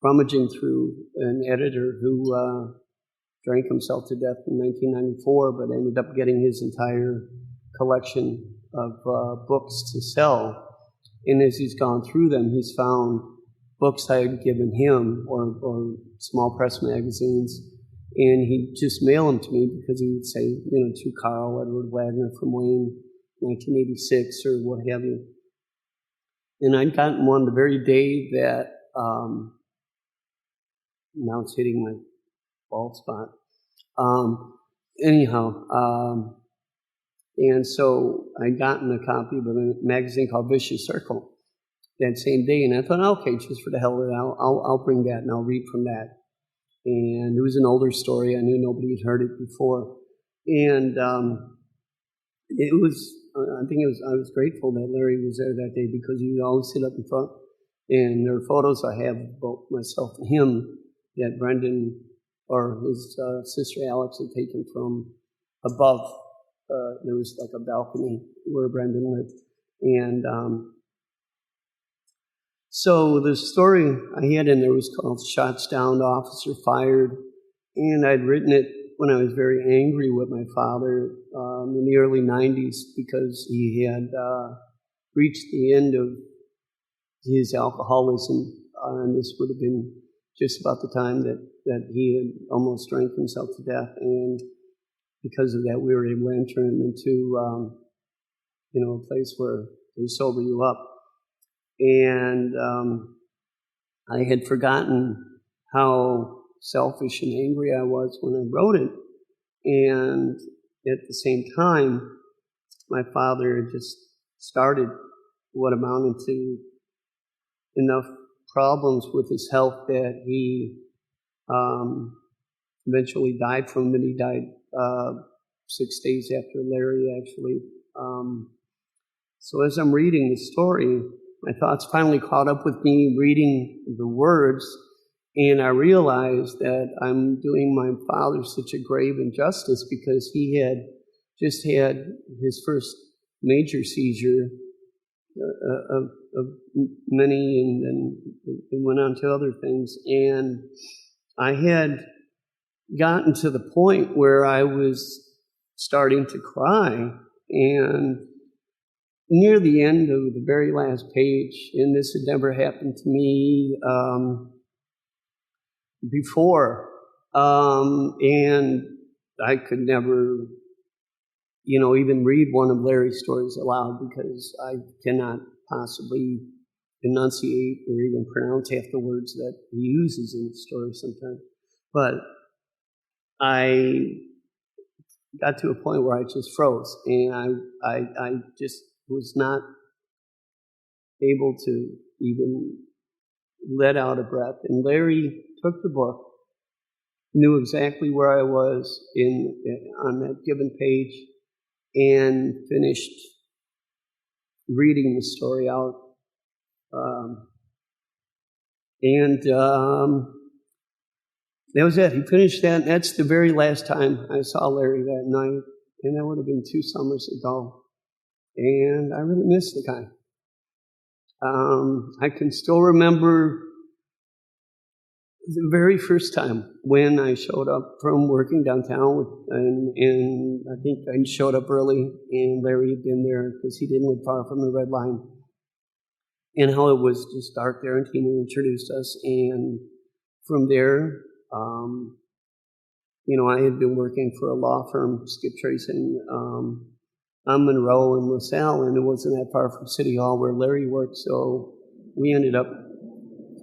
rummaging through an editor who drank himself to death in 1994, but ended up getting his entire collection of books to sell. And as he's gone through them, he's found books I had given him, or small press magazines, and he'd just mail them to me because he would say, to Carl Edward Wagner from Wayne, 1986, or what have you. And I'd gotten one the very day that, now it's hitting my bald spot. And so I'd gotten a copy of a magazine called Vicious Circle that same day, and I thought, okay, just for the hell of it, I'll bring that and I'll read from that. And it was an older story. I knew nobody had heard it before. And it was, I was grateful that Larry was there that day, because he would always sit up in front. And there are photos I have of both myself and him that Brendan or his sister Alex had taken from above. There was like a balcony where Brendan lived. And so the story I had in there was called Shots Down, Officer Fired. And I'd written it when I was very angry with my father in the early 90s, because he had reached the end of his alcoholism. And this would have been just about the time that he had almost drank himself to death. And because of that, we were able to enter him into, a place where they sober you up. And I had forgotten how selfish and angry I was when I wrote it. And at the same time, my father had just started what amounted to enough problems with his health that he eventually died from it. He died 6 days after Larry, actually. So as I'm reading the story, my thoughts finally caught up with me reading the words, and I realized that I'm doing my father such a grave injustice, because he had just had his first major seizure of many, and then it went on to other things. And I had gotten to the point where I was starting to cry, and near the end of the very last page, and this had never happened to me before, and I could never, even read one of Larry's stories aloud because I cannot possibly enunciate or even pronounce half the words that he uses in the story sometimes. But I got to a point where I just froze, and I just was not able to even let out a breath. And Larry took the book, knew exactly where I was on that given page, and finished reading the story out. That was it. He finished that, and that's the very last time I saw Larry that night, and that would have been 2 summers ago. And I really miss the guy. I can still remember the very first time when I showed up from working downtown, and I think I showed up early, and Larry had been there because he didn't live far from the Red Line, and how it was just dark there, and Tina introduced us. And from there, I had been working for a law firm, skip tracing, on Monroe and LaSalle, and it wasn't that far from City Hall where Larry worked, so we ended up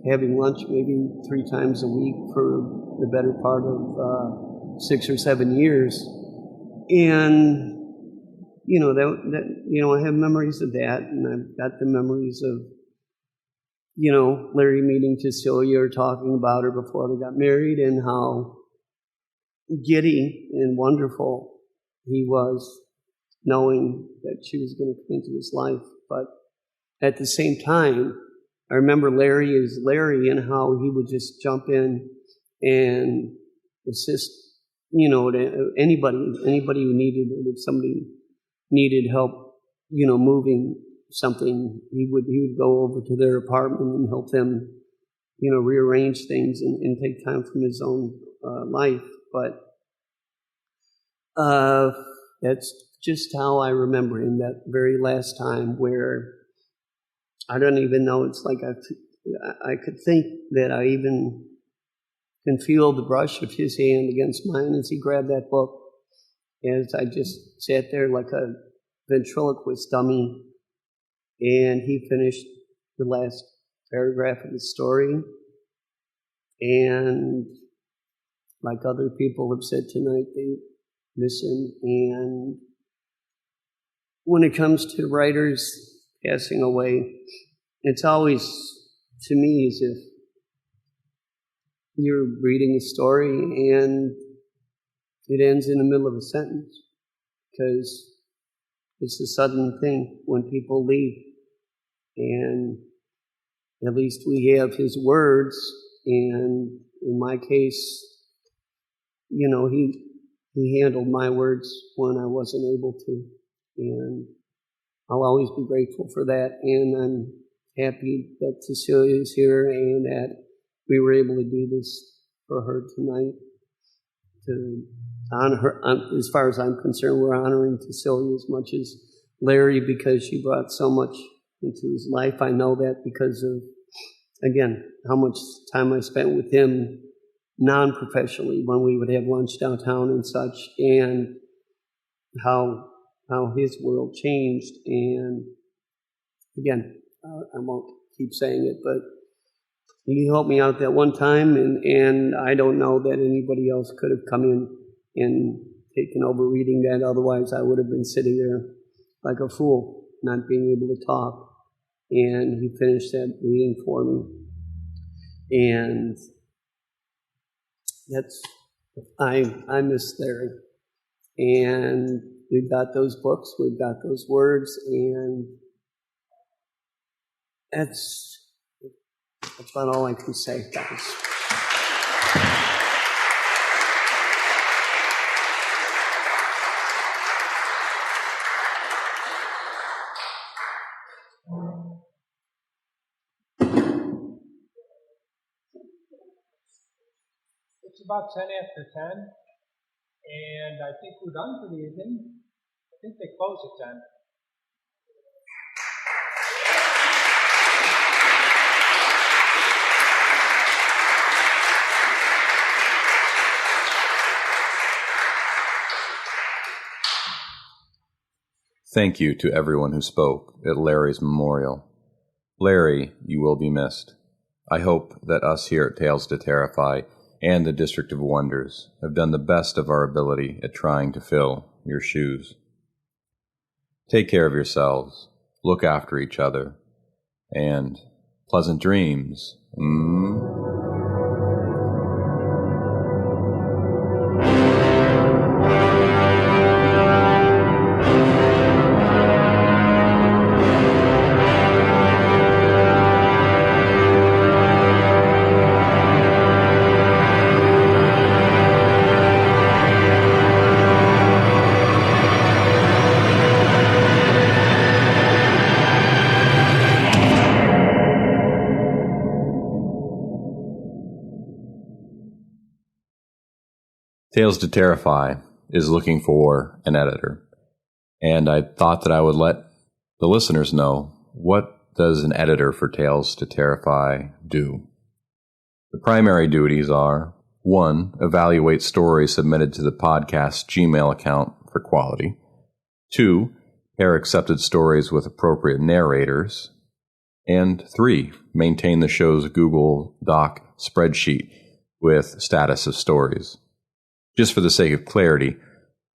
having lunch maybe 3 times a week for the better part of 6 or 7 years. And I have memories of that, and I've got the memories of Larry meeting Tycelia or talking about her before they got married, and how giddy and wonderful he was knowing that she was going to come into his life. But at the same time, I remember Larry is Larry, and how he would just jump in and assist, to anybody who needed it. If somebody needed help, moving something, he would go over to their apartment and help them, rearrange things and take time from his own life. But that's just how I remember him, that very last time, where I don't even know, it's like I could think that I even can feel the brush of his hand against mine as he grabbed that book, as I just sat there like a ventriloquist dummy, and he finished the last paragraph of the story. And like other people have said tonight, they listen. And when it comes to writers passing away, it's always, to me, as if you're reading a story and it ends in the middle of a sentence, because it's a sudden thing when people leave. And at least we have his words, and in my case, he handled my words when I wasn't able to, and I'll always be grateful for that. And I'm happy that Tycelia is here and that we were able to do this for her tonight, to honor her. As far as I'm concerned, we're honoring Tycelia as much as Larry, because she brought so much into his life. I know that because of, again, how much time I spent with him non-professionally when we would have lunch downtown and such, and how his world changed. And again, I won't keep saying it, but he helped me out that one time, and I don't know that anybody else could have come in and taken over reading that. Otherwise, I would have been sitting there like a fool, not being able to talk. And he finished that reading for me. And that's, I miss Larry. And we've got those books, we've got those words, and that's about all I can say, guys. about 10 after 10, and I think we're done for the evening. I think they close at 10. Thank you to everyone who spoke at Larry's memorial. Larry, you will be missed. I hope that us here at Tales to Terrify and the District of Wonders have done the best of our ability at trying to fill your shoes. Take care of yourselves, look after each other, and pleasant dreams. Tales to Terrify is looking for an editor, and I thought that I would let the listeners know, what does an editor for Tales to Terrify do? The primary duties are: 1. Evaluate stories submitted to the podcast Gmail account for quality. 2. Pair accepted stories with appropriate narrators. And 3. Maintain the show's Google Doc spreadsheet with status of stories. Just for the sake of clarity,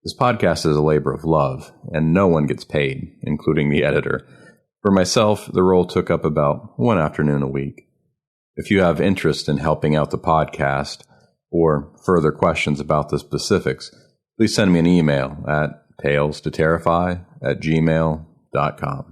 this podcast is a labor of love, and no one gets paid, including the editor. For myself, the role took up about one afternoon a week. If you have interest in helping out the podcast, or further questions about the specifics, please send me an email at talestoterrify@gmail.com.